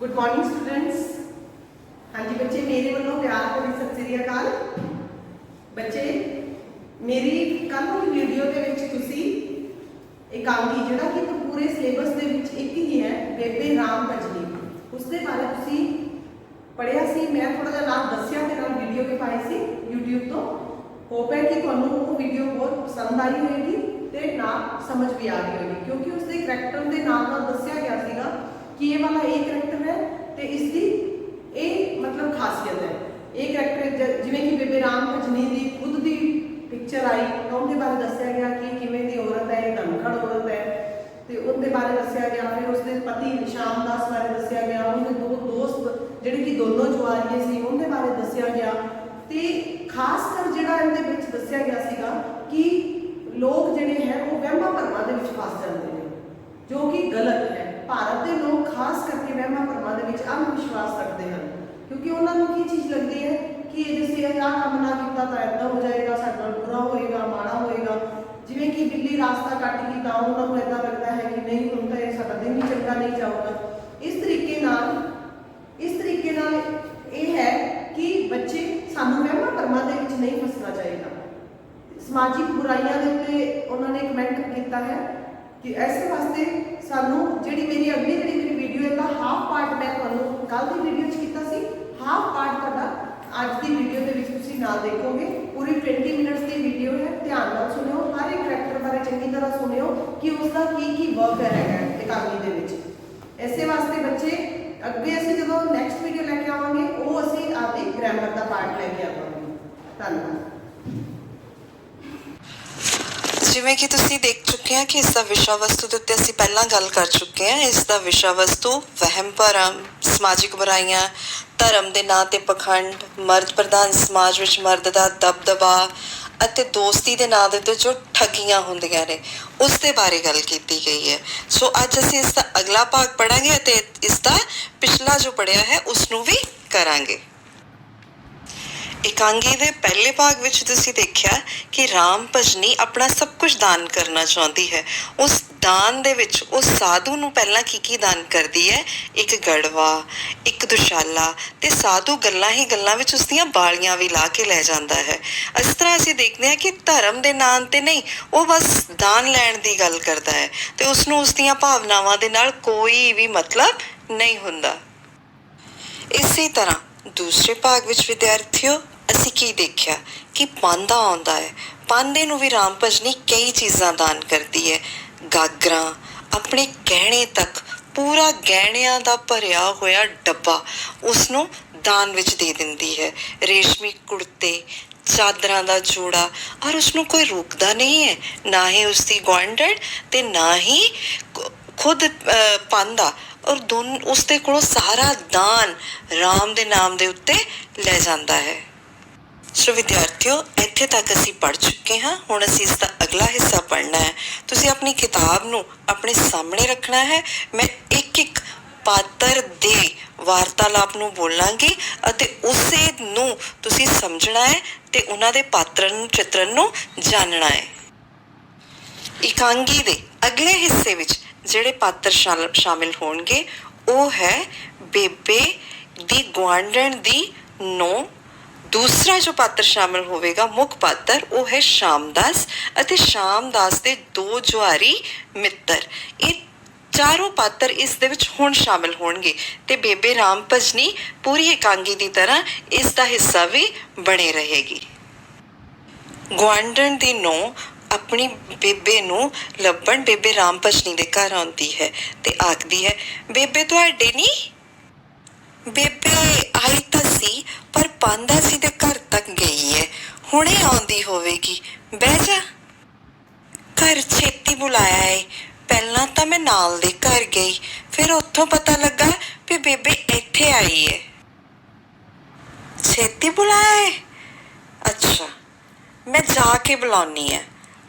Good morning students. हाँ जी बच्चे, मेरे वालों प्यार भरी सत श्री अकाल। बच्चे मेरी कल की वीडियो के विच तुसी एकांगी जिहड़ा कि पूरे सिलेबस दे विच एक ही है बेबे राम भजनी, उसके बारे तुसी पढ़िया सी। मैं थोड़ा जिहा नाम दस्सिया ते नाल वीडियो भी पाई सी यूट्यूब तो। होप है कि तुहानूं वो वीडियो बहुत पसंद आई होगी ते नाल समझ भी आ गई होगी, क्योंकि उसके करैक्टर के नाम नाल दस्सिया गया सीगा कि ये वाला एक करैक्टर है तो इसकी ये मतलब खासियत है। ये करैक्टर जिवें कि बेबे राम भजनी की खुद की पिक्चर आई तो उनके बारे दस्या गया कि किवें दी औरत है, धनखड़ औरत है, तो उनके बारे दस्या गया। फिर उसके पति श्यामदास बारे दस्या गया, उनके दो दोस्त जिहड़े कि दोनों जुआरीए सी उनके बारे दस्या गया। तो खास कर जिहड़ा इहदे विच दस्या गया सीगा कि लोग जिहड़े हैं वो वहमां भरमां दे विच फस जाते हैं, जो कि गलत है। भारत के लोग खास करके वहमां भरमां दे विच अंधविश्वास रखते हैं, क्योंकि उन्होंने की चीज़ लगती है कि जैसे यह काम ना किया तो ऐसा हो जाएगा, साडे नाल बुरा होएगा, माड़ा होएगा। जिवें कि बिल्ली रास्ता कट गई तो उन्होंने ऐसा लगता है कि नहीं हुण तो यह साडा दिन ही चंगा नहीं जाऊगा। इस तरीके नाल ये है कि बच्चे सानू वहमां भरमां दे विच नहीं फसना चाहिए। समाजिक बुराइयां के उत्ते उन्होंने कमेंट किया है कि ऐसे वास्ते सानू जिहड़ी मेरी अगली जिहड़ी मेरी वीडियो है हाफ पार्ट मैं तुहानूं कल की वीडियो कीता सी, हाफ पार्ट तुहाडा अज की वीडियो के विच तुसीं ना देखोगे। पूरी 20 मिनट्स की वीडियो है, ध्यान नाल सुनियो, हर एक करैक्टर बारे चंगी तरह सुनियो कि उसका की वर्क है एकांगी दे विच। ऐसे वास्ते बच्चे अगे असीं जदों नैक्सट वीडियो लैके आवांगे वो असीं आपदी ग्रामर का पार्ट लैके आवांगे। धन्यवाद। जिवें कि तुसीं देख चुके हैं कि इसका विषय वस्तु के उत्ते असीं पहलां गल कर चुके हैं। इसका विषय वस्तु वहम भरम, समाजिक बुराइयां, धर्म के नां ते पखंड, मर्द प्रधान समाज विच मर्द दा दबदबा ਅਤੇ ਦੋਸਤੀ ਦੇ ਨਾਂ ਦੇ ਉੱਤੇ ਜੋ ਠੱਗੀਆਂ ਹੁੰਦੀਆਂ ਨੇ ਉਸ ਦੇ ਬਾਰੇ ਗੱਲ ਕੀਤੀ ਗਈ ਹੈ। ਸੋ ਅੱਜ ਅਸੀਂ ਇਸ ਦਾ ਅਗਲਾ ਭਾਗ ਪੜਾਂਗੇ ਅਤੇ ਇਸ ਦਾ ਪਿਛਲਾ ਜੋ ਪੜਿਆ ਹੈ ਉਸ ਨੂੰ ਵੀ ਕਰਾਂਗੇ। एकांगी ਦੇ ਪਹਿਲੇ ਭਾਗ ਵਿੱਚ ਤੁਸੀਂ ਦੇਖਿਆ ਕਿ ਰਾਮ ਭਜਨੀ ਆਪਣਾ ਸਭ ਕੁਝ ਦਾਨ ਕਰਨਾ ਚਾਹੁੰਦੀ ਹੈ। ਉਸ ਦਾਨ ਦੇ ਵਿੱਚ ਉਹ ਸਾਧੂ ਨੂੰ ਪਹਿਲਾਂ ਕੀ ਦਾਨ ਕਰਦੀ ਹੈ? ਇੱਕ ਗੜਵਾ, ਇੱਕ ਦੁਸ਼ਾਲਾ, ਤੇ ਸਾਧੂ ਗੱਲਾਂ ਹੀ ਗੱਲਾਂ ਵਿੱਚ ਉਸਦੀਆਂ ਬਾਲੀਆਂ ਵੀ ਲਾ ਕੇ ਲੈ ਜਾਂਦਾ ਹੈ। ਇਸ ਤਰ੍ਹਾਂ ਅਸੀਂ ਦੇਖਦੇ ਹਾਂ ਕਿ ਧਰਮ ਦੇ ਨਾਂ ਤੇ ਨਹੀਂ, ਉਹ ਬਸ ਦਾਨ ਲੈਣ ਦੀ ਗੱਲ ਕਰਦਾ ਹੈ ਤੇ ਉਸਨੂੰ ਉਸਦੀਆਂ ਭਾਵਨਾਵਾਂ ਦੇ ਨਾਲ ਕੋਈ ਵੀ ਮਤਲਬ ਨਹੀਂ ਹੁੰਦਾ। ਇਸੇ ਤਰ੍ਹਾਂ ਦੂਸਰੇ ਭਾਗ ਵਿੱਚ ਵਿਦਿਆਰਥੀਓ ਅਸੀਂ ਕੀ ਦੇਖਿਆ ਕਿ ਪਾਂਧਾ ਆਉਂਦਾ ਹੈ। ਪਾਂਧੇ ਨੂੰ ਵੀ ਰਾਮ ਭਜਨੀ ਕਈ ਚੀਜ਼ਾਂ ਦਾਨ ਕਰਦੀ ਹੈ। ਗਾਗਰਾਂ, ਆਪਣੇ ਗਹਿਣੇ ਤੱਕ, ਪੂਰਾ ਗਹਿਣਿਆਂ ਦਾ ਭਰਿਆ ਹੋਇਆ ਡੱਬਾ ਉਸਨੂੰ ਦਾਨ ਵਿੱਚ ਦੇ ਦਿੰਦੀ ਹੈ। ਰੇਸ਼ਮੀ ਕੁੜਤੇ, ਚਾਦਰਾਂ ਦਾ ਜੋੜਾ, ਔਰ ਉਸਨੂੰ ਕੋਈ ਰੋਕਦਾ ਨਹੀਂ ਹੈ, ਨਾ ਹੀ ਉਸਦੀ ਗੁਆਂਢਣ ਤੇ ਨਾ ਹੀ ਖੁਦ ਪਾਂਧਾ, ਔਰ ਉਸਦੇ ਕੋਲੋਂ ਸਾਰਾ ਦਾਨ ਰਾਮ ਦੇ ਨਾਮ ਦੇ ਉੱਤੇ ਲੈ ਜਾਂਦਾ ਹੈ। ਸੋ ਵਿਦਿਆਰਥੀਓ ਇੱਥੇ ਤੱਕ ਅਸੀਂ ਪੜ੍ਹ ਚੁੱਕੇ ਹਾਂ। ਹੁਣ ਅਸੀਂ ਇਸ ਦਾ ਅਗਲਾ ਹਿੱਸਾ ਪੜ੍ਹਨਾ ਹੈ। ਤੁਸੀਂ ਆਪਣੀ ਕਿਤਾਬ ਨੂੰ ਆਪਣੇ ਸਾਹਮਣੇ ਰੱਖਣਾ ਹੈ। ਮੈਂ ਇੱਕ ਇੱਕ ਪਾਤਰ ਦੇ ਵਾਰਤਾਲਾਪ ਨੂੰ ਬੋਲਾਂਗੀ ਅਤੇ ਉਸੇ ਨੂੰ ਤੁਸੀਂ ਸਮਝਣਾ ਹੈ ਤੇ ਉਹਨਾਂ ਦੇ ਪਾਤਰਨ ਚਿੱਤਰਨ ਨੂੰ ਜਾਣਨਾ ਹੈ। ਇਕਾਂਗੀ ਦੇ ਅਗਲੇ ਹਿੱਸੇ ਵਿੱਚ ਜਿਹੜੇ ਪਾਤਰ ਸ਼ਾਮਿਲ ਹੋਣਗੇ ਉਹ ਹੈ ਬੇਬੇ ਦੀ ਗੁਆਂਢਣ ਦੀ ਨੂੰਹ। ਦੂਸਰਾ ਜੋ ਪਾਤਰ ਸ਼ਾਮਿਲ ਹੋਵੇਗਾ ਮੁੱਖ ਪਾਤਰ ਉਹ ਹੈ ਸ਼ਾਮਦਾਸ ਅਤੇ ਸ਼ਾਮਦਾਸ ਦੇ ਦੋ ਜੁਆਰੀ ਮਿੱਤਰ। ਇਹ ਚਾਰੋਂ ਪਾਤਰ ਇਸ ਦੇ ਵਿੱਚ ਹੁਣ ਸ਼ਾਮਿਲ ਹੋਣਗੇ ਤੇ ਬੇਬੇ ਰਾਮ ਭਜਨੀ ਪੂਰੀ ਇਕਾਂਗੀ ਦੀ ਤਰ੍ਹਾਂ ਇਸ ਦਾ ਹਿੱਸਾ ਵੀ ਬਣੇ ਰਹੇਗੀ। ਗੁਆਂਢਣ ਦੀ ਨੂੰਹ ਆਪਣੀ ਬੇਬੇ ਨੂੰ ਲੱਭਣ ਬੇਬੇ ਰਾਮ ਭਜਨੀ ਦੇ ਘਰ ਆਉਂਦੀ ਹੈ ਤੇ ਆਖਦੀ ਹੈ, ਬੇਬੇ ਤੁਹਾਡੇ ਨਹੀਂ? ਬੇਬੇ ਆਈ ਤਾਂ ਸੀ ਪਰ ਪਾਂਧਾ ਜੀ ਦੇ ਘਰ ਤੱਕ ਗਈ ਹੈ, ਹੁਣੇ ਆਉਂਦੀ ਹੋਵੇਗੀ, ਬਹਿ ਜਾ। ਘਰ ਛੇਤੀ ਬੁਲਾਇਆ ਏ। ਪਹਿਲਾਂ ਤਾਂ ਮੈਂ ਨਾਲ ਦੇ ਘਰ ਗਈ, ਫਿਰ ਉੱਥੋਂ ਪਤਾ ਲੱਗਾ ਵੀ ਬੇਬੇ ਇੱਥੇ ਆਈ ਹੈ। ਛੇਤੀ ਬੁਲਾਇਆ ਏ? ਅੱਛਾ, ਮੈਂ ਜਾ ਕੇ ਬੁਲਾਉਣੀ ਹੈ,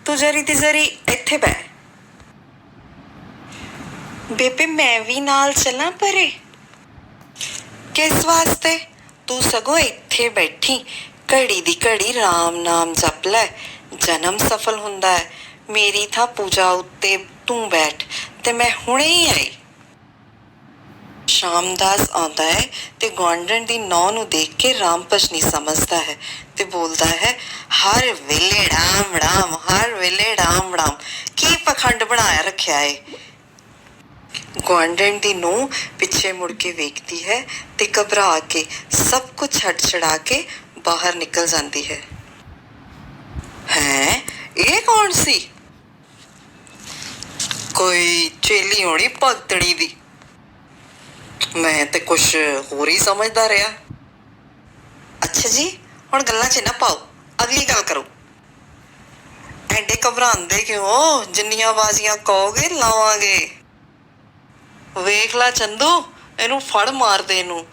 ਤੂੰ ਜਰੀ ਦੀ ਜਰੀ ਇੱਥੇ ਬਹਿ। ਬੇਬੇ ਮੈਂ ਵੀ ਨਾਲ ਚੱਲਾਂ ਪਰੇ? ਕਿਸ ਵਾਸਤੇ? ਤੂੰ ਸਗੋਂ ਇੱਥੇ ਬੈਠੀ ਘੜੀ ਦੀ ਘੜੀ ਰਾਮ ਨਾਮ ਜਪ ਲੈ, ਜਨਮ ਸਫਲ ਹੁੰਦਾ ਹੈ। ਮੇਰੀ ਥਾਂ ਪੂਜਾ ਉੱਤੇ ਤੂੰ ਬੈਠ ਤੇ ਮੈਂ ਹੁਣੇ ਹੀ ਆਈ। ਸ਼ਾਮਦਾਸ ਆਉਂਦਾ ਹੈ ਤੇ ਗੁਆਂਢਣ ਦੀ ਨੌਂ ਨੂੰ ਦੇਖ ਕੇ ਰਾਮ ਭਜਨੀ ਸਮਝਦਾ ਹੈ ਤੇ ਬੋਲਦਾ ਹੈ, ਹਰ ਵੇਲੇ ਰਾਮ ਰਾਮ, ਹਰ ਵੇਲੇ ਰਾਮ ਰਾਮ। ਕੀ ਪਖੰਡ ਬਣਾਇਆ ਰੱਖਿਆ ਏ। ਗੁਆਂਢਣ ਦੀ ਨੂੰਹ ਪਿੱਛੇ ਮੁੜ ਕੇ ਵੇਖਦੀ ਹੈ ਤੇ ਘਬਰਾ ਕੇ ਸਭ ਕੁਝ ਛੱਡ ਛਡਾ ਕੇ ਬਾਹਰ ਨਿਕਲ ਜਾਂਦੀ ਹੈ। ਹੈਂ, ਇਹ ਕੌਣ ਸੀ? ਕੋਈ ਚੇਲੀ ਹੋਣੀ ਭਗਤਣੀ ਦੀ। ਮੈਂ ਤੇ ਕੁਛ ਹੋਰ ਹੀ ਸਮਝਦਾ ਰਿਹਾ। ਅੱਛਾ ਜੀ, ਹੁਣ ਗੱਲਾਂ 'ਚ ਨਾ ਪਾਓ, ਅਗਲੀ ਗੱਲ ਕਰੋ। ਐਡੇ ਘਬਰਾਉਂਦੇ ਕਿਉਂ? ਜਿੰਨੀਆਂ ਬਾਜ਼ੀਆਂ ਕਹੋਗੇ ਲਾਵਾਂਗੇ। ਵੇਖ ਲਾ ਚੰਦੂ, ਇਹਨੂੰ ਫੜ ਮਾਰਦੇ ਇਹਨੂੰ।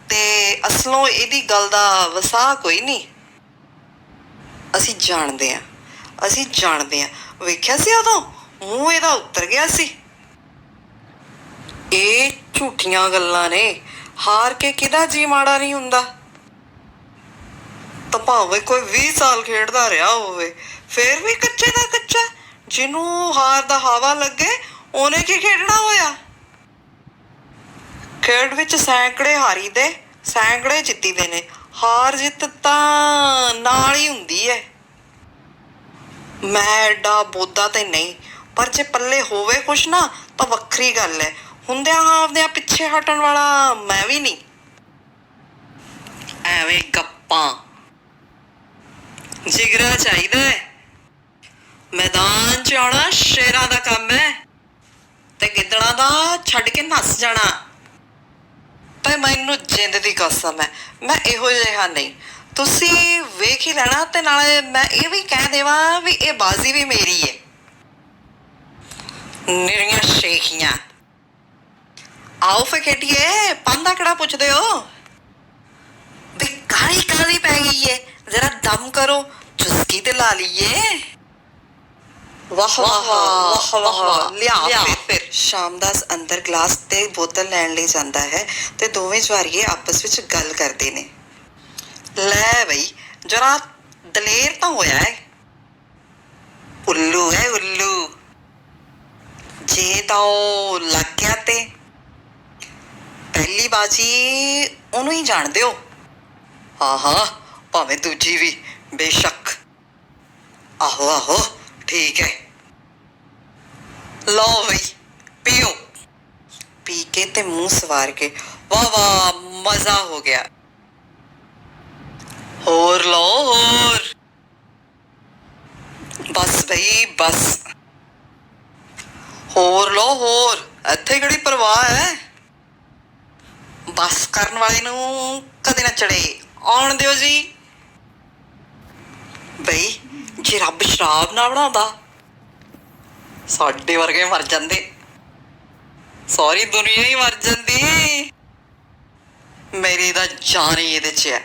ਤੇ ਅਸਲੋਂ ਇਹਦੀ ਗੱਲ ਦਾ ਵਸਾ ਕੋਈ ਨਹੀਂ। ਅਸੀਂ ਜਾਣਦੇ ਹਾਂ, ਅਸੀਂ ਜਾਣਦੇ ਹਾਂ। ਵੇਖਿਆ ਸੀ ਉਦੋਂ ਮੂੰਹ ਇਹਦਾ ਉੱਤਰ ਗਿਆ ਸੀ। ਇਹ ਝੂਠੀਆਂ ਗੱਲਾਂ ਨੇ। ਹਾਰ ਕੇ ਕਿਹਦਾ ਜੀ ਮਾੜਾ ਨਹੀਂ ਹੁੰਦਾ। ਤਾਂ ਭਾਵੇਂ ਕੋਈ 20 ਸਾਲ ਖੇਡਦਾ ਰਿਹਾ ਹੋਵੇ, ਫੇਰ ਵੀ ਕੱਚੇ ਦਾ ਕੱਚਾ। ਜਿਹਨੂੰ ਹਾਰ ਦਾ ਹਵਾ ਲੱਗੇ ਉਹਨੇ ਕੀ ਖੇਡਣਾ ਹੋਇਆ। ਖੇਡ ਵਿੱਚ ਸੈਂਕੜੇ ਹਾਰੀ ਦੇ, ਸੈਂਕੜੇ ਜਿੱਤੀ ਦੇ ਨੇ। ਹਾਰ ਜਿੱਤ ਤਾਂ ਨਾਲ ਹੀ ਹੁੰਦੀ ਹੈ। ਮੈਂ ਐਡਾ ਬੋਦਾ ਤੇ ਨਹੀਂ, ਪਰ ਜੇ ਪੱਲੇ ਹੋਵੇ ਕੁਛ ਨਾ ਤਾਂ ਵੱਖਰੀ ਗੱਲ ਹੈ। ਹੁੰਦਿਆਂ ਆਪਦਿਆਂ ਪਿੱਛੇ ਹਟਣ ਵਾਲਾ ਮੈਂ ਵੀ ਨਹੀਂ। ਐਵੇਂ ਗੱਪਾਂ। ਜਿਗਰਾ ਚਾਹੀਦਾ ਹੈ। ਮੈਦਾਨ 'ਚ ਆਉਣਾ ਸ਼ੇਰਾਂ ਦਾ ਕੰਮ ਹੈ ਤੇ ਗਿੱਦੜਾਂ ਦਾ ਛੱਡ ਕੇ ਨੱਸ ਜਾਣਾ। ਪਰ ਮੈਨੂੰ ਜਿੰਦ ਦੀ ਕਸਮ ਹੈ, ਮੈਂ ਇਹੋ ਜਿਹਾ ਨਹੀਂ। ਤੁਸੀਂ ਵੇਖ ਹੀ ਲੈਣਾ ਤੇ ਨਾਲੇ ਮੈਂ ਇਹ ਵੀ ਕਹਿ ਦੇਵਾਂ ਵੀ ਇਹ ਬਾਜ਼ੀ ਵੀ ਮੇਰੀ ਹੈ। ਨਿਰੀਆਂ ਸ਼ੇਖੀਆਂ। ਆਓ ਫਿਰ ਖੇਡੀਏ। ਪਾਂਦਾ ਕਿਹੜਾ ਪੁੱਛਦੇ ਹੋ? ਵੀ ਕਾਹਲੀ ਕਾਹਲੀ ਪੈ ਗਈ ਏ, ਜ਼ਰਾ ਦਮ ਕਰੋ, ਚੁਸਕੀ ਤੇ ਲਾ ਲਈਏ। ਵਾਹ ਵਾਹ ਵਾਹ ਵਾਹ, ਲਿਆ ਫਿਰ। ਸ਼ਾਮਦਾਸ ਅੰਦਰ ਗਲਾਸ ਤੇ ਬੋਤਲ ਲੈਣ ਲਈ ਜਾਂਦਾ ਹੈ ਤੇ ਦੋਵੇਂ ਜਵਾਰੀਏ ਆਪਸ ਵਿੱਚ ਗੱਲ ਕਰਦੇ ਨੇ। ਲੈ ਬਈ, ਜਰਾ ਦਲੇਰ ਤਾਂ ਹੋਇਆ ਹੈ। ਉੱਲੂ ਹੈ ਉੱਲੂ। ਜੇ ਤਾਂ ਉਹ ਲੱਗ ਗਿਆ ਤੇ ਪਹਿਲੀ ਬਾਜੀ ਉਹਨੂੰ ਹੀ ਜਾਣਦੇ ਹੋ। ਹਾਂ ਹਾਂ, ਭਾਵੇਂ ਦੂਜੀ ਵੀ, ਬੇਸ਼ੱਕ। ਆਹੋ ਆਹੋ, ਠੀਕ ਹੈ। ਲਓ ਬਈ, ਪੀਓ। ਪੀ ਕੇ ਤੇ ਮੂੰਹ ਸਵਾਰ ਕੇ ਵਾਹ ਵਾਹ, ਮਜ਼ਾ ਹੋ ਗਿਆ। ਹੋਰ ਲਓ ਹੋਰ। ਬਸ ਬਈ ਬਸ। ਹੋਰ ਲਓ ਹੋਰ, ਇੱਥੇ ਕਿਹੜੀ ਪਰਵਾਹ ਹੈ। ਬਸ ਕਰਨ ਵਾਲੇ ਨੂੰ ਕਦੇ ਨਾ ਚੜੇ। ਆਉਣ ਦਿਓ ਜੀ। ਬਈ ਜੇ ਰੱਬ ਸ਼ਰਾਬ ਨਾ ਬਣਾਉਂਦਾ, ਸਾਡੇ ਵਰਗੇ ਮਰ ਜਾਂਦੇ। ਸਾਰੀ ਦੁਨੀਆ ਹੀ ਮਰ ਜਾਂਦੀ। ਮੇਰੀ ਤਾਂ ਜਾਨ ਹੀ ਇਹਦੇ 'ਚ ਹੈ।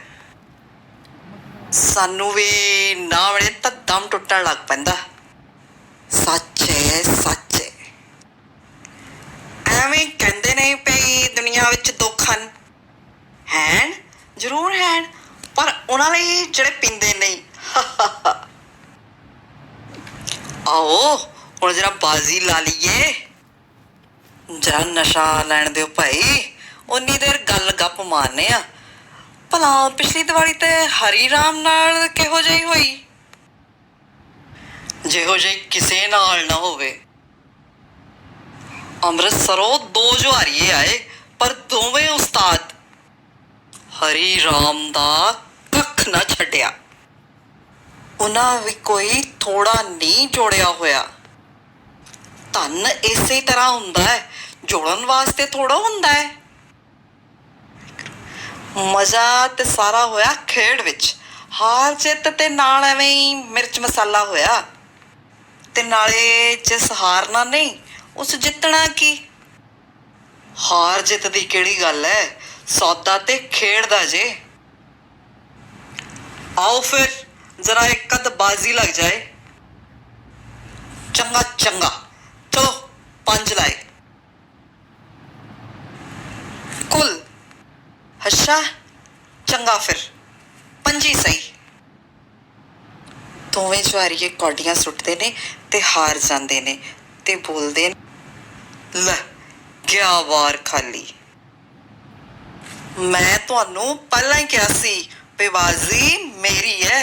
ਸਾਨੂੰ ਵੀ ਨਾ ਵੜੇ ਤਾਂ ਦਮ ਟੁੱਟਣ ਲੱਗ ਪੈਂਦਾ। ਸੱਚ ਹੈ, ਸੱਚ ਹੈ। ਐਵੇਂ ਕਹਿੰਦੇ ਨੇ ਪਈ ਦੁਨੀਆ ਵਿੱਚ ਦੁੱਖ ਹਨ। ਹੈਨ, ਜ਼ਰੂਰ ਹੈਨ, ਪਰ ਉਹਨਾਂ ਲਈ ਜਿਹੜੇ ਪੀਂਦੇ ਨਹੀਂ। ਆਓ ਹੁਣ ਜਰਾ ਬਾਜ਼ੀ ਲਾ ਲਈਏ। ਜਰਾ ਨਸ਼ਾ ਲੈਣ ਦਿਓ ਭਾਈ, ਉਨੀ ਦੇਰ ਗੱਲ ਗੱਪ ਮਾਰਨੇ ਆ। ਭਲਾ ਪਿਛਲੀ ਦੀਵਾਲੀ ਤੇ ਹਰੀ ਰਾਮ ਨਾਲ ਕਿਹੋ ਜਿਹੀ ਹੋਈ? ਜਿਹੋ ਜਿਹੀ ਕਿਸੇ ਨਾਲ ਨਾ ਹੋਵੇ। ਅੰਮ੍ਰਿਤਸਰੋਂ 2 ਜਵਾਰੀਏ ਆਏ, ਪਰ ਦੋਵੇਂ ਉਸਤਾਦ। ਹਰੀ ਰਾਮ ਦਾ ਕੱਖ ਨਾ ਛੱਡਿਆ। ਉਹਨਾਂ ਵੀ ਕੋਈ ਥੋੜਾ ਨਹੀਂ ਜੋੜਿਆ ਹੋਇਆ। ਧਨ ਇਸੇ ਤਰ੍ਹਾਂ ਹੁੰਦਾ ਹੈ, ਜੋੜਨ ਵਾਸਤੇ ਥੋੜਾ ਹੁੰਦਾ ਹੈ। ਮਜ਼ਾ ਤੇ ਸਾਰਾ ਹੋਇਆ ਖੇਡ ਵਿੱਚ। ਹਾਰ ਜਿੱਤ ਤੇ ਨਾਲ ਐਵੇਂ ਹੀ ਮਿਰਚ ਮਸਾਲਾ ਹੋਇਆ। ਤੇ ਨਾਲੇ ਜਿਸ ਹਾਰਨਾ ਨਹੀਂ, ਉਸ ਜਿੱਤਣਾ ਕੀ। ਹਾਰ ਜਿੱਤ ਦੀ ਕਿਹੜੀ ਗੱਲ ਹੈ, ਸੌਦਾ ਤੇ ਖੇਡ ਦਾ ਜੇ। ਆਓ ਫਿਰ ਜ਼ਰਾ ਇੱਕ ਅੱਧ ਬਾਜ਼ੀ ਲੱਗ ਜਾਏ। ਚੰਗਾ ਚੰਗਾ, ਚਲੋ 5 ਲਾਏ ਕੁੱਲ। ਅੱਛਾ ਚੰਗਾ ਫਿਰ 5 ਸਹੀ। ਦੋਵੇਂ ਜਵਾਰੀਏ ਕੌਡੀਆਂ ਸੁੱਟਦੇ ਨੇ ਤੇ ਹਾਰ ਜਾਂਦੇ ਨੇ ਤੇ ਬੋਲਦੇ ਨੇ, ਲੈ ਗਿਆ ਵਾਰ ਖਾਲੀ। ਮੈਂ ਤੁਹਾਨੂੰ ਪਹਿਲਾਂ ਹੀ ਕਿਹਾ ਸੀ ਵੀ ਬਾਜ਼ੀ ਮੇਰੀ ਹੈ।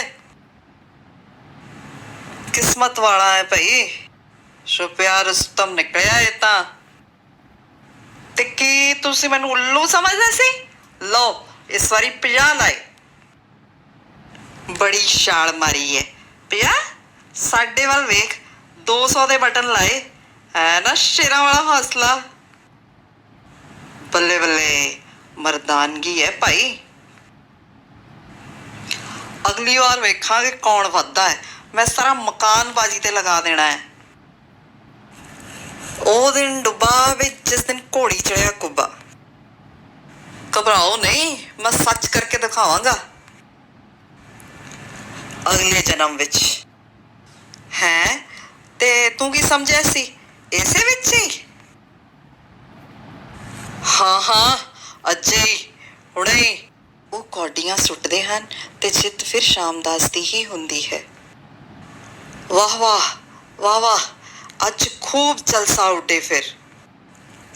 ਕਿਸਮਤ ਵਾਲਾ ਹੈ ਭਾਈ, ਛੁਪਿਆ ਰੁਸਤਮ ਨਿਕਲਿਆ ਇਹ ਤਾਂ। ਤੇ ਕੀ ਤੁਸੀਂ ਮੈਨੂੰ ਉੱਲੂ ਸਮਝਦੇ ਸੀ? ਲਓ ਇਸ ਵਾਰੀ 50 ਲਾਏ। ਬੜੀ ਛਾਲ ਮਾਰੀ ਹੈ। 50? ਸਾਡੇ ਵੱਲ ਵੇਖ, 200 ਦੇ ਬਟਨ ਲਾਏ। ਹੈ ਨਾ ਸ਼ੇਰਾਂ ਵਾਲਾ ਹੌਸਲਾ। ਬੱਲੇ ਬੱਲੇ, ਮਰਦਾਨਗੀ ਹੈ ਭਾਈ। ਅਗਲੀ ਵਾਰ ਵੇਖਾਂਗੇ ਕੌਣ ਵੱਧਦਾ ਹੈ। ਮੈਂ ਸਾਰਾ ਮਕਾਨ ਬਾਜੀ ਤੇ ਲਗਾ ਦੇਣਾ ਹੈ। ਉਹ ਦਿਨ ਡੁੱਬਾ ਵਿੱਚ ਜਿਸ ਦਿਨ ਘੋੜੀ ਚੜਿਆ ਕੁੱਬਾ। ਘਬਰਾਓ ਨਹੀਂ, ਮੈਂ ਸੱਚ ਕਰਕੇ ਦਿਖਾਵਾਂਗਾ ਅਗਲੇ ਜਨਮ ਵਿੱਚ। ਹੈ ਤੇ ਤੂੰ ਕੀ ਸਮਝਿਆ ਸੀ, ਇਸੇ ਵਿੱਚ ਹੀ? ਹਾਂ ਹਾਂ, ਅੱਜੇ ਹੀ, ਹੁਣੇ ਹੀ। ਉਹ ਕੌਡੀਆਂ ਸੁੱਟਦੇ ਹਨ ਤੇ ਜਿੱਤ ਫਿਰ ਸ਼ਾਮਦਾਸ ਦੀ ਹੀ ਹੁੰਦੀ ਹੈ। ਵਾਹ ਵਾਹ ਵਾਹ ਵਾਹ, ਅੱਜ ਖੂਬ ਜਲਸਾ ਉੱਡੇ। ਫਿਰ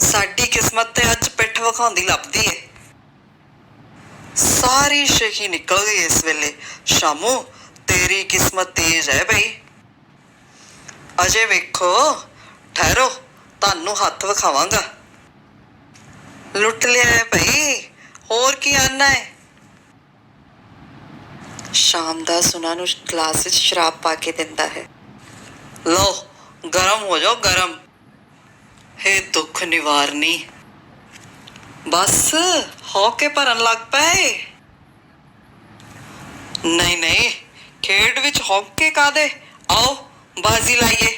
ਸਾਡੀ ਕਿਸਮਤ ਤੇ ਅੱਜ ਪਿੱਠ ਵਿਖਾਉਂਦੀ ਲੱਭਦੀ ਏ। ਸਾਰੀ ਸ਼ਹੀ ਨਿਕਲ ਗਈ ਇਸ ਵੇਲੇ। ਸ਼ਾਮੂ ਤੇਰੀ ਕਿਸਮਤ ਤੇਜ਼ ਹੈ ਬਈ। ਅਜੇ ਵੇਖੋ, ਠਹਿਰੋ, ਤੁਹਾਨੂੰ ਹੱਥ ਵਿਖਾਵਾਂਗਾ। ਲੁੱਟ ਲਿਆ ਹੈ ਭਾਈ, ਹੋਰ ਕੀ ਆਨਾ ਹੈ? ਸ਼ਾਮਦਾਸ ਉਹਨਾਂ ਨੂੰ ਗਲਾਸ ਵਿੱਚ ਸ਼ਰਾਬ ਪਾ ਕੇ ਦਿੰਦਾ ਹੈ। ਲਓ ਗਰਮ ਹੋ ਜਾਓ, ਗਰਮ। ਹੇ ਦੁੱਖ ਨਿਵਾਰਨੀ, ਬਸ ਹੌਕੇ ਭਰਨ ਲੱਗ ਪਏ। ਨਹੀਂ ਨਹੀਂ, ਖੇਡ ਵਿੱਚ ਹੌਕੇ ਕਾਦੇ, ਆਓ ਬਾਜ਼ੀ ਲਾਈਏ।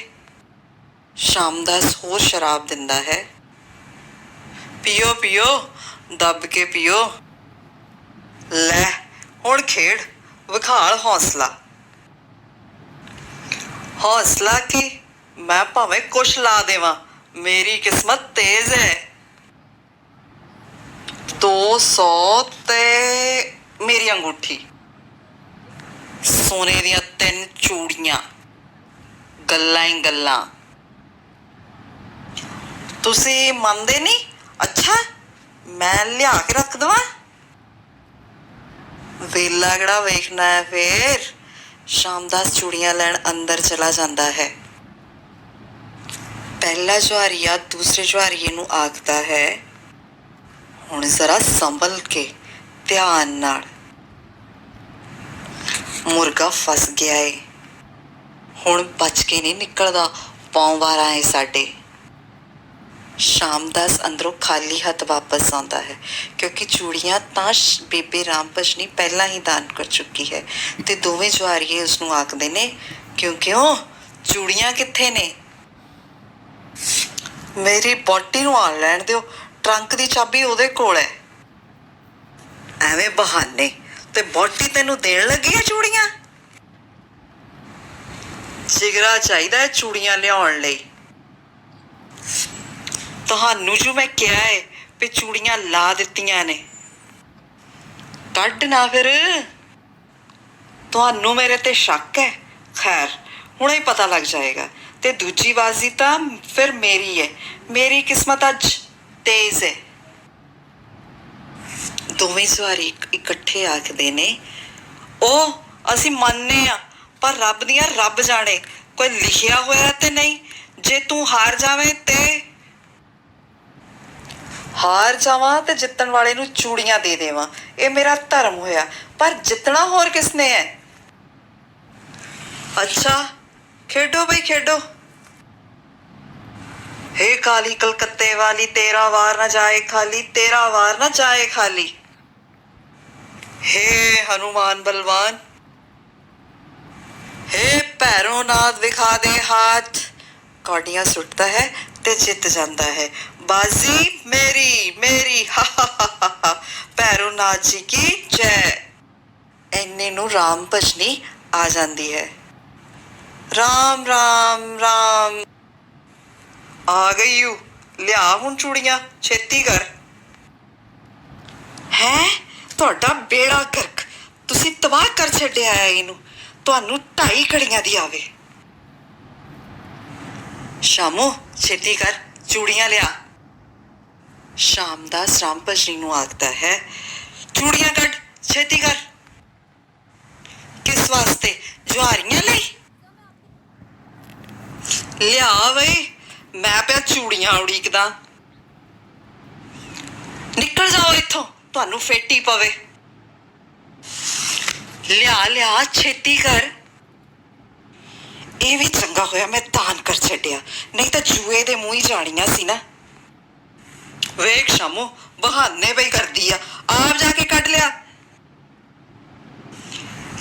ਸ਼ਾਮਦਾਸ ਹੋਰ ਸ਼ਰਾਬ ਦਿੰਦਾ ਹੈ। ਪੀਓ ਪੀਓ, ਦੱਬ ਕੇ ਪੀਓ। ਲੈ ਹੁਣ ਖੇਡ, ਵਿਖਾਲ ਹੌਸਲਾ। ਹੌਸਲਾ ਕੀ, ਮੈਂ ਭਾਵੇਂ ਕੁਛ ਲਾ ਦੇਵਾਂ, ਮੇਰੀ ਕਿਸਮਤ ਤੇਜ਼ ਹੈ। 200 ਤੇ ਮੇਰੀ ਅੰਗੂਠੀ, ਸੋਨੇ ਦੀਆਂ 3 ਚੂੜੀਆਂ, ਗੱਲਾਂ ਹੀ ਗੱਲਾਂ। ਤੁਸੀਂ ਮੰਨਦੇ ਨਹੀਂ? ਅੱਛਾ ਮੈਂ ਲਿਆ ਕੇ ਰੱਖ ਦੇਵਾਂ? ਵੇਲਾ ਕਿਹੜਾ ਵੇਖਣਾ ਹੈ ਫੇਰ। ਸ਼ਾਮਦਾਸ ਚੂੜੀਆਂ ਲੈਣ ਅੰਦਰ ਚਲਾ ਜਾਂਦਾ ਹੈ। ਪਹਿਲਾ ਜੁਆਰੀਆ ਦੂਸਰੇ ਜੁਆਰੀਏ ਨੂੰ ਆਖਦਾ ਹੈ, ਹੁਣ ਜ਼ਰਾ ਸੰਭਲ ਕੇ, ਧਿਆਨ ਨਾਲ। ਮੁਰਗਾ ਫਸ ਗਿਆ ਏ, ਹੁਣ ਬਚ ਕੇ ਨਹੀਂ ਨਿਕਲਦਾ। ਪੌਂ ਵਾਰਾ ਹੈ ਸਾਡੇ। ਸ਼ਾਮਦਾਸ ਅੰਦਰੋਂ ਖਾਲੀ ਹੱਥ ਵਾਪਸ ਆਉਂਦਾ ਹੈ, ਕਿਉਂਕਿ ਚੂੜੀਆਂ ਤਾਂ ਬੇਬੇ ਰਾਮ ਭਜਨੀ ਪਹਿਲਾਂ ਹੀ ਦਾਨ ਕਰ ਚੁੱਕੀ ਹੈ। ਤੇ ਦੋਵੇਂ ਜੁਆਰੀਏ ਉਸਨੂੰ ਆਖਦੇ ਨੇ, ਕਿਉਂ ਚੂੜੀਆਂ ਕਿੱਥੇ ਨੇ? ਮੇਰੀ ਬੋਟੀ ਨੂੰ ਆਣ ਲੈਣ ਦਿਓ, ਟਰੰਕ ਦੀ ਚਾਬੀ ਉਹਦੇ ਕੋਲ ਹੈ। ਐਵੇਂ ਬਹਾਨੇ, ਤੇ ਬੋਟੀ ਤੈਨੂੰ ਦੇਣ ਲੱਗੀ ਹੈ ਚੂੜੀਆਂ? ਜਿਗਰਾ ਚਾਹੀਦਾ ਹੈ ਚੂੜੀਆਂ ਲਿਆਉਣ ਲਈ। ਤੁਹਾਨੂੰ ਜੋ ਮੈਂ ਕਿਹਾ ਹੈ ਵੀ ਚੂੜੀਆਂ ਲਾ ਦਿੱਤੀਆਂ ਨੇ, ਕੱਢ ਨਾ ਫਿਰ। ਤੁਹਾਨੂੰ ਮੇਰੇ ਤੇ ਸ਼ੱਕ ਹੈ? ਖੈਰ ਹੁਣੇ ਹੀ ਪਤਾ ਲੱਗ ਜਾਏਗਾ। ਤੇ ਦੂਜੀ ਬਾਜ਼ੀ ਤਾਂ ਫਿਰ ਮੇਰੀ ਹੈ। ਮੇਰੀ ਕਿਸਮਤ ਅੱਜ ਤੇਜ਼ ਹੈ। ਦੋਵੇਂ ਸਵਾਰੀ ਇਕੱਠੇ ਆਖਦੇ ਨੇ, ਉਹ ਅਸੀਂ ਮੰਨਦੇ ਹਾਂ, ਪਰ ਰੱਬ ਦੀਆਂ ਰੱਬ ਜਾਣੇ, ਕੋਈ ਲਿਖਿਆ ਹੋਇਆ ਤੇ ਨਹੀਂ। ਜੇ ਤੂੰ ਹਾਰ ਜਾਵੇਂ ਤੇ ਹਾਰ ਜਾਵਾਂ ਤੇ ਜਿੱਤਣ ਵਾਲੇ ਨੂੰ ਚੂੜੀਆਂ ਦੇ ਦੇਵਾਂ, ਇਹ ਮੇਰਾ ਧਰਮ ਹੋਇਆ। ਪਰ ਜਿੱਤਣਾ ਹੋਰ ਕਿਸਨੇ ਹੈ? ਅੱਛਾ ਖੇਡੋ ਬਈ ਖੇਡੋ। ਹੇ ਕਾਲੀ ਕਲਕੱਤੇ ਵਾਲੀ, ਤੇਰਾ ਵਾਰ ਨਾ ਜਾਏ ਖਾਲੀ, ਤੇਰਾ ਵਾਰ ਨਾ ਜਾਏ ਖਾਲੀ। ਹੇ ਹਨੂਮਾਨ ਬਲਵਾਨ, ਹੇ ਭੈਰੋ ਨਾਥ ਵਿਖਾ ਦੇ ਹਾਥ। ਕੌਡੀਆਂ ਸੁੱਟਦਾ ਹੈ ਤੇ ਜਿੱਤ ਜਾਂਦਾ ਹੈ। ਬਾਜ਼ੀ ਮੇਰੀ ਮੇਰੀ, ਹਾ ਹਾ ਹਾ ਹਾ। ਭੈਰੋ ਨਾਥ ਜੀ ਕੀ ਜੈ। ਇੰਨੇ ਨੂੰ ਰਾਮ ਭਜਨੀ ਆ ਜਾਂਦੀ ਹੈ। ਰਾਮ ਰਾਮ ਰਾਮ। ਆ ਗਈ ਊ, ਲਿਆ ਹੁਣ ਚੂੜੀਆਂ, ਛੇਤੀ ਕਰ। ਹੈਂ ਤੁਹਾਡਾ ਬੇੜਾ ਗਰਕ, ਤੁਸੀਂ ਤਬਾਹ ਕਰ ਛੱਡਿਆ ਹੈ ਇਹਨੂੰ। ਤੁਹਾਨੂੰ 2.5 ਘੜੀਆਂ ਦੀ ਆਵੇ। ਸ਼ਾਮੂ ਛੇਤੀ ਕਰ, ਚੂੜੀਆਂ ਲਿਆ। ਸ਼ਾਮਦਾਸ ਰਾਮ ਭਜਨੀ ਨੂੰ ਆਖਦਾ ਹੈ, ਚੂੜੀਆਂ ਕੱਢ, ਛੇਤੀ ਕਰ। ਕਿਸ ਵਾਸਤੇ? ਜੁਆਰੀਆਂ ਲਈ? ਲਿਆ ਬਈ, ਮੈਂ ਪਿਆ ਚੂੜੀਆਂ ਉਡੀਕਦਾ। ਨਿਕਲ ਜਾਓ ਇੱਥੋਂ, ਤੁਹਾਨੂੰ ਫੇਟੀ ਪਵੇ। ਲਿਆ ਲਿਆ, ਛੇਤੀ ਕਰ। ਇਹ ਵੀ ਚੰਗਾ ਹੋਇਆ ਮੈਂ ਦਾਨ ਕਰ ਛੱਡਿਆ, ਨਹੀਂ ਤਾਂ ਜੂਏ ਦੇ ਮੂੰਹ ਹੀ ਜਾਣੀਆਂ ਸੀ ਨਾ। ਵੇਖ ਸ਼ਾਮੂ, ਬਹਾਨੇ ਪਈ ਕਰਦੀ ਆ, ਆਪ ਜਾ ਕੇ ਕੱਢ ਲਿਆ।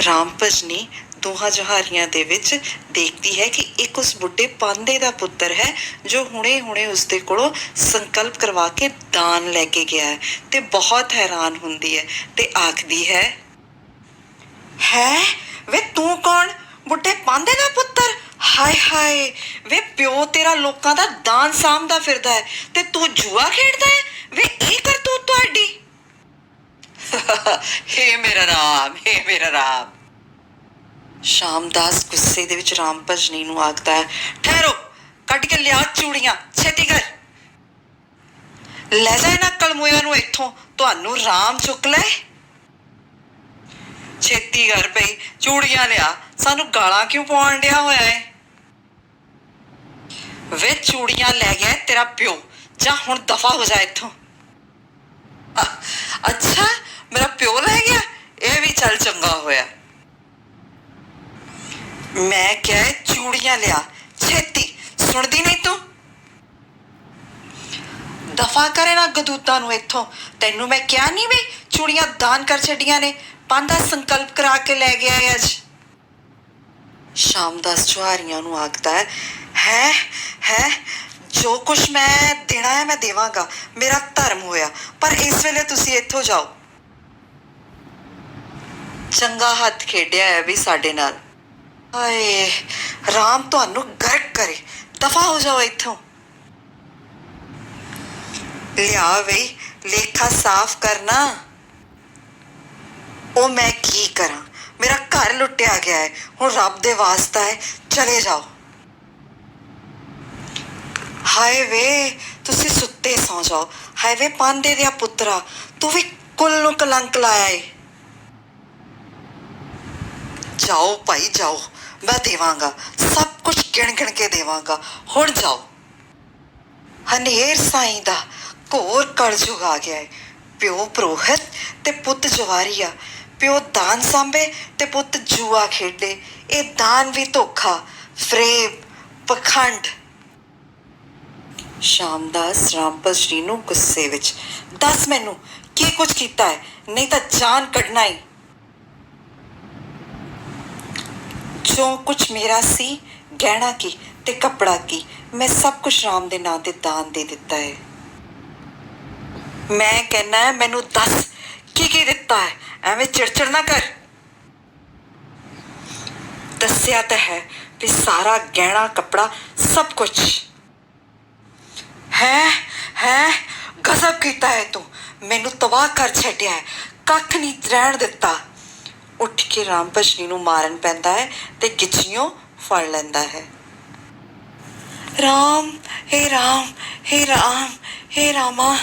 ਰਾਮ ਭਜਨੀ ਦੋਹਾਂ ਜੁਹਾਰੀਆਂ ਦੇ ਵਿੱਚ ਦੇਖਦੀ ਹੈ ਕਿ ਇੱਕ ਉਸ ਬੁੱਢੇ ਪਾਂਧੇ ਦਾ ਪੁੱਤਰ ਹੈ ਜੋ ਹੁਣੇ ਉਸਦੇ ਕੋਲੋਂ ਸੰਕਲਪ ਕਰਵਾ ਕੇ ਦਾਨ ਲੈ ਕੇ ਗਿਆ ਹੈ, ਤੇ ਬਹੁਤ ਹੈਰਾਨ ਹੁੰਦੀ ਹੈ ਤੇ ਆਖਦੀ ਹੈ ਵੇ ਤੂੰ ਕੌਣ? ਬੁੱਢੇ ਪਾਂਧੇ ਦਾ ਪੁੱਤਰ? ਹਾਏ ਹਾਏ, ਵੇ ਪਿਓ ਤੇਰਾ ਲੋਕਾਂ ਦਾ ਦਾਨ ਸਾਂਭਦਾ ਫਿਰਦਾ ਹੈ ਤੇ ਤੂੰ ਜੂਆ ਖੇਡਦਾ ਹੈ? ਵੇ ਇਹ ਕਰਤੂਤ ਤੁਹਾਡੀ? ਹੇ ਮੇਰਾ ਰਾਮ, ਹੇ ਮੇਰਾ ਰਾਮ। ਸ਼ਾਮਦਾਸ ਗੁੱਸੇ ਦੇ ਵਿੱਚ ਰਾਮ ਭਜਨੀ ਨੂੰ ਆਖਦਾ ਹੈ, ਠਹਿਰੋ, ਕੱਢ ਕੇ ਲਿਆ ਚੂੜੀਆਂ, ਛੇਤੀ ਕਰ। ਲੈ ਜਾ ਇਹਨਾਂ ਕਲਮੂਆਂ ਨੂੰ ਇੱਥੋਂ, ਤੁਹਾਨੂੰ ਰਾਮ ਚੁੱਕ ਲੈ। ਛੇਤੀ ਕਰ ਪਈ, ਚੂੜੀਆਂ ਲਿਆ, ਸਾਨੂੰ ਗਾਲਾਂ ਕਿਉਂ ਪਾਉਣ ਡਿਆ ਹੋਇਆ ਹੈ? ਵੇ ਚੂੜੀਆਂ ਲੈ ਗਿਆ ਤੇਰਾ ਪਿਓ, ਜਾਂ ਹੁਣ ਦਫਾ ਹੋ ਜਾ ਇੱਥੋਂ। ਅੱਛਾ, ਮੇਰਾ ਪਿਓ ਲੈ ਗਿਆ? ਇਹ ਵੀ ਚੱਲ ਚੰਗਾ ਹੋਇਆ। ਮੈਂ ਕਿਹਾ ਚੂੜੀਆਂ ਲਿਆ, ਛੇਤੀ, ਸੁਣਦੀ ਨਹੀਂ ਤੂੰ? ਦਫਾ ਕਰੇ ਨਾ ਗਦੂਤਾਂ ਨੂੰ ਇੱਥੋਂ। ਤੈਨੂੰ ਮੈਂ ਕਿਹਾ ਨਹੀਂ ਵੀ ਚੂੜੀਆਂ ਦਾਨ ਕਰ ਛੱਡੀਆਂ ਨੇ? ਪਾਂਧਾ ਸੰਕਲਪ ਕਰਾ ਕੇ ਲੈ ਗਿਆ ਹੈ ਅੱਜ। ਸ਼ਾਮਦਾਸ ਜੁਹਾਰੀਆਂ ਨੂੰ ਆਖਦਾ ਹੈ ਜੋ ਕੁਛ ਮੈਂ ਦੇਣਾ ਹੈ ਮੈਂ ਦੇਵਾਂਗਾ, ਮੇਰਾ ਧਰਮ ਹੋਇਆ, ਪਰ ਇਸ ਵੇਲੇ ਤੁਸੀਂ ਇੱਥੋਂ ਜਾਓ। ਚੰਗਾ ਹੱਥ ਖੇਡਿਆ ਹੈ ਵੀ ਸਾਡੇ ਨਾਲ। ਹਾਏ ਰਾਮ, ਤੁਹਾਨੂੰ ਗਰਕ ਕਰੇ, ਦਫਾ ਹੋ ਜਾਓ ਇੱਥੋਂ। ਲਿਆ ਬਈ, ਲੇਖਾ ਸਾਫ਼ ਕਰਨਾ। ਉਹ ਮੈਂ ਕੀ ਕਰਾਂ, ਮੇਰਾ ਘਰ ਲੁੱਟਿਆ ਗਿਆ ਹੈ, ਹੁਣ ਰੱਬ ਦੇ ਵਾਸਤਾ ਹੈ, ਚਲੇ ਜਾਓ। ਹਾਏ ਵੇ, ਤੁਸੀਂ ਸੁੱਤੇ ਸੌ ਜਾਓ। ਹਾਏ ਵੇ ਪਾਂਧੇ ਦਿਆ ਪੁੱਤਰਾ, ਤੂੰ ਵੀ ਕੁੱਲ ਨੂੰ ਕਲੰਕ ਲਾਇਆ ਏ। ਜਾਓ ਭਾਈ ਜਾਓ, ਮੈਂ ਦੇਵਾਂਗਾ, ਸਭ ਕੁਝ ਗਿਣ ਗਿਣ ਕੇ ਦੇਵਾਂਗਾ, ਹੁਣ ਜਾਓ। ਹਨੇਰ ਸਾਈਂ ਦਾ ਘੋਰ ਕਲਯੁਗ ਆ ਗਿਆ ਹੈ। ਪਿਓ ਪੁਰੋਹਿਤ ਤੇ ਪੁੱਤ ਜਵਾਰੀਆ, ਪਿਓ ਦਾਨ ਸਾਂਭੇ ਤੇ ਪੁੱਤ ਜੂਆ ਖੇਡੇ। ਇਹ ਦਾਨ ਵੀ ਧੋਖਾ, ਫਰੇਬ, ਪਖੰਡ। ਸ਼ਾਮਦਾਸ ਰਾਮ ਭਜਨੀ ਨੂੰ ਗੁੱਸੇ ਵਿੱਚ, ਦੱਸ ਮੈਨੂੰ ਕੀ ਕੁਝ ਕੀਤਾ ਹੈ, ਨਹੀਂ ਤਾਂ ਜਾਨ ਕੱਢਣਾ ਹੀ। ਜੋ ਕੁਛ ਮੇਰਾ ਸੀ, ਗਹਿਣਾ ਕੀ ਤੇ ਕੱਪੜਾ ਕੀ, ਮੈਂ ਸਭ ਕੁਛ ਰਾਮ ਦੇ ਨਾਂ ਤੇ ਦਾਨ ਦੇ ਦਿੱਤਾ ਹੈ। ਮੈਂ ਕਹਿਣਾ ਮੈਨੂੰ ਦੱਸ ਕੀ ਕੀ ਦਿੱਤਾ ਹੈ, ਐਵੇਂ ਚਿੜਚਿੜ ਨਾ ਕਰ। ਦੱਸਿਆ ਤਾਂ ਹੈ ਵੀ ਸਾਰਾ ਗਹਿਣਾ ਕੱਪੜਾ ਸਭ ਕੁਛ ਹੈ। ਗਜ਼ਬ ਕੀਤਾ ਹੈ ਤੂੰ, ਮੈਨੂੰ ਤਬਾਹ ਕਰ ਛੱਡਿਆ ਹੈ, ਕੱਖ ਨਹੀਂ ਰਹਿਣ ਦਿੱਤਾ। ਉੱਠ ਕੇ ਰਾਮ ਭਜਨੀ ਨੂੰ ਮਾਰਨ ਪੈਂਦਾ ਹੈ ਤੇ ਗਿੱਚੀਓਂ ਫੜ ਲੈਂਦਾ ਹੈ। ਰਾਮ, ਹੇ ਰਾਮ, ਹੇ ਰਾਮ, ਹੇ ਰਾਮਾ।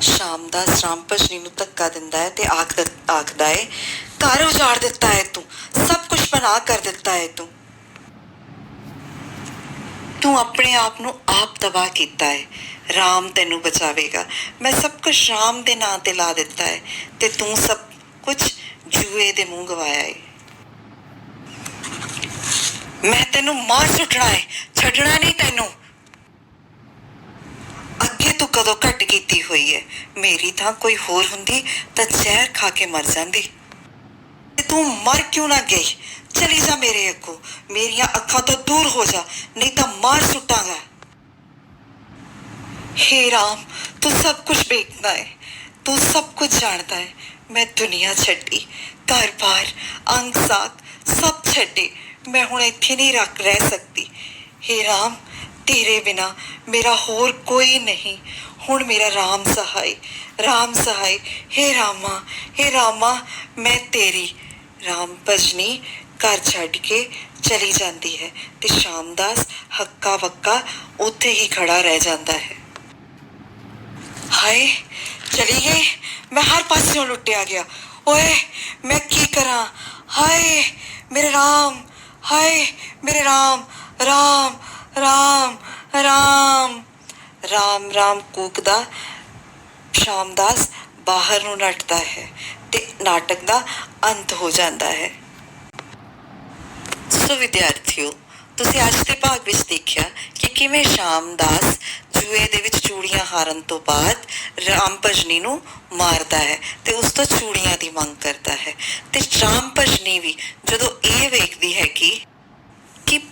ਸ਼ਾਮਦਾਸ ਰਾਮ ਭਜਨੀ ਨੂੰ ਧੱਕਾ ਦਿੰਦਾ ਹੈ ਤੇ ਆਖਦਾ ਹੈ, ਘਰ ਉਜਾੜ ਦਿੱਤਾ ਹੈ ਤੂੰ, ਸਭ ਕੁਛ ਬਣਾ ਕਰ ਦਿੱਤਾ ਹੈ ਤੂੰ ਆਪਣੇ ਆਪ ਨੂੰ ਆਪ ਤਬਾਹ ਕੀਤਾ ਹੈ। ਰਾਮ ਤੈਨੂੰ ਬਚਾਵੇਗਾ। ਮੈਂ ਸਭ ਕੁਛ ਰਾਮ ਦੇ ਨਾਂ ਤੇ ਲਾ ਦਿੱਤਾ ਹੈ ਤੇ ਤੂੰ ਸਭ ਕੁਛ ਜੂਏ ਦੇ ਮੂੰਹ ਗਵਾਇਆ ਹੈ। ਮੈਂ ਤੈਨੂੰ ਮਾਰ ਸੁੱਟਣਾ ਹੈ, ਛੱਡਣਾ ਨਹੀਂ ਤੈਨੂੰ। ਅੱਗੇ ਤੂੰ ਕਦੋਂ ਘੱਟ ਕੀਤੀ ਹੋਈ ਹੈ, ਮੇਰੀ ਥਾਂ ਕੋਈ ਹੋਰ ਹੁੰਦੀ ਤਾਂ ਜ਼ਹਿਰ ਖਾ ਕੇ ਮਰ ਜਾਂਦੀ। ਤੇ ਤੂੰ ਮਰ ਕਿਉਂ ਨਾ ਗਈ? ਚਲੀ ਜਾ ਮੇਰੇ ਅੱਗੋਂ, ਮੇਰੀਆਂ ਅੱਖਾਂ ਤੋਂ ਦੂਰ ਹੋ ਜਾ, ਨਹੀਂ ਤਾਂ ਮਾਰ ਸੁੱਟਾਂਗਾ। ਹੇ ਰਾਮ, ਤੂੰ ਸਭ ਕੁਝ ਵੇਖਦਾ ਹੈ, ਤੂੰ ਸਭ ਕੁਝ ਜਾਣਦਾ ਹੈ। ਮੈਂ ਦੁਨੀਆ ਛੱਡੀ, ਘਰ ਬਾਰ, ਅੰਗ ਸਾਕ ਸਭ ਛੱਡੇ, ਮੈਂ ਹੁਣ ਇੱਥੇ ਨਹੀਂ ਰਹਿ ਸਕਦੀ। ਹੇ ਰਾਮ, ਤੇਰੇ ਬਿਨਾ ਮੇਰਾ ਹੋਰ ਕੋਈ ਨਹੀਂ, ਹੁਣ ਮੇਰਾ ਰਾਮ ਸਹਾਈ, ਰਾਮ ਸਹਾਈ। ਹੇ ਰਾਮਾ, ਮੈਂ ਤੇਰੀ। ਰਾਮ ਭਜਨੀ ਘਰ ਛੱਡ ਕੇ ਚਲੀ ਜਾਂਦੀ ਹੈ ਤੇ ਸ਼ਾਮਦਾਸ ਹੱਕਾ ਬੱਕਾ ਉੱਥੇ ਹੀ ਖੜਾ ਰਹਿ ਜਾਂਦਾ ਹੈ। ਹਾਏ ਚਲੀ ਗਈ, ਮੈਂ ਹਰ ਪਾਸਿਓਂ ਲੁੱਟਿਆ ਗਿਆ। ਓਏ ਮੈਂ ਕੀ ਕਰਾਂ? ਹਾਏ ਮੇਰੇ ਰਾਮ, ਹਾਏ ਮੇਰੇ ਰਾਮ, ਰਾਮ ਰਾਮ ਰਾਮ। ਰਾਮ ਰਾਮ ਕੂਕਦਾ ਸ਼ਾਮਦਾਸ ਬਾਹਰ ਨੂੰ ਨੱਠਦਾ ਹੈ ਤੇ ਨਾਟਕ ਦਾ ਅੰਤ ਹੋ ਜਾਂਦਾ ਹੈ। ਸੋ ਵਿਦਿਆਰਥੀਓ, ਤੁਸੀਂ ਅੱਜ ਦੇ ਭਾਗ ਵਿੱਚ ਦੇਖਿਆ ਕਿ ਕਿਵੇਂ ਸ਼ਾਮਦਾਸ ਜੂਏ ਦੇ ਵਿੱਚ ਚੂੜੀਆਂ ਹਾਰਨ ਤੋਂ ਬਾਅਦ ਰਾਮ ਭਜਨੀ ਨੂੰ ਮਾਰਦਾ ਹੈ ਤੇ ਉਸ ਤੋਂ ਚੂੜੀਆਂ ਦੀ ਮੰਗ ਕਰਦਾ ਹੈ। ਤੇ ਰਾਮ ਭਜਨੀ ਵੀ ਜਦੋਂ ਇਹ ਵੇਖਦੀ ਹੈ ਕਿ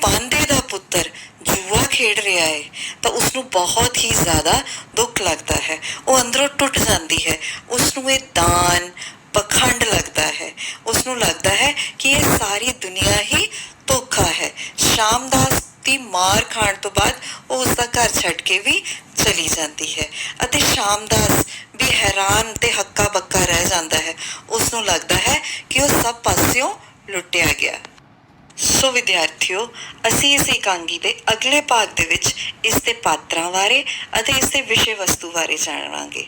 ਪਾਂਧੇ ਦਾ ਪੁੱਤਰ ਜੂਆ ਖੇਡ ਰਿਹਾ ਹੈ ਤਾਂ ਉਸਨੂੰ ਬਹੁਤ ਹੀ ਜ਼ਿਆਦਾ ਦੁੱਖ ਲੱਗਦਾ ਹੈ। ਉਹ ਅੰਦਰੋਂ ਟੁੱਟ ਜਾਂਦੀ ਹੈ। ਉਸਨੂੰ ਇਹ ਦਾਨ ਪਖੰਡ ਲੱਗਦਾ ਹੈ। ਉਸਨੂੰ ਲੱਗਦਾ ਹੈ ਕਿ ਇਹ ਸਾਰੀ ਦੁਨੀਆ ਹੀ ਧੋਖਾ ਹੈ। ਸ਼ਾਮਦਾਸ ਦੀ ਮਾਰ ਖਾਣ ਤੋਂ ਬਾਅਦ ਉਹ ਉਸਦਾ ਘਰ ਛੱਡ ਕੇ ਵੀ ਚਲੀ ਜਾਂਦੀ ਹੈ ਅਤੇ ਸ਼ਾਮਦਾਸ ਵੀ ਹੈਰਾਨ ਤੇ ਹੱਕਾ ਬੱਕਾ ਰਹਿ ਜਾਂਦਾ ਹੈ। ਉਸਨੂੰ ਲੱਗਦਾ ਹੈ ਕਿ ਉਹ ਸਭ ਪਾਸਿਓਂ ਲੁੱਟਿਆ ਗਿਆ। ਸੋ ਵਿਦਿਆਰਥੀਓ, ਅਸੀਂ ਇਸ ਇਕਾਂਗੀ ਦੇ ਅਗਲੇ ਭਾਗ ਦੇ ਵਿੱਚ ਇਸ ਦੇ ਪਾਤਰਾਂ ਬਾਰੇ ਅਤੇ ਇਸ ਦੇ ਵਿਸ਼ੇ ਵਸਤੂ ਬਾਰੇ ਜਾਣਾਂਗੇ।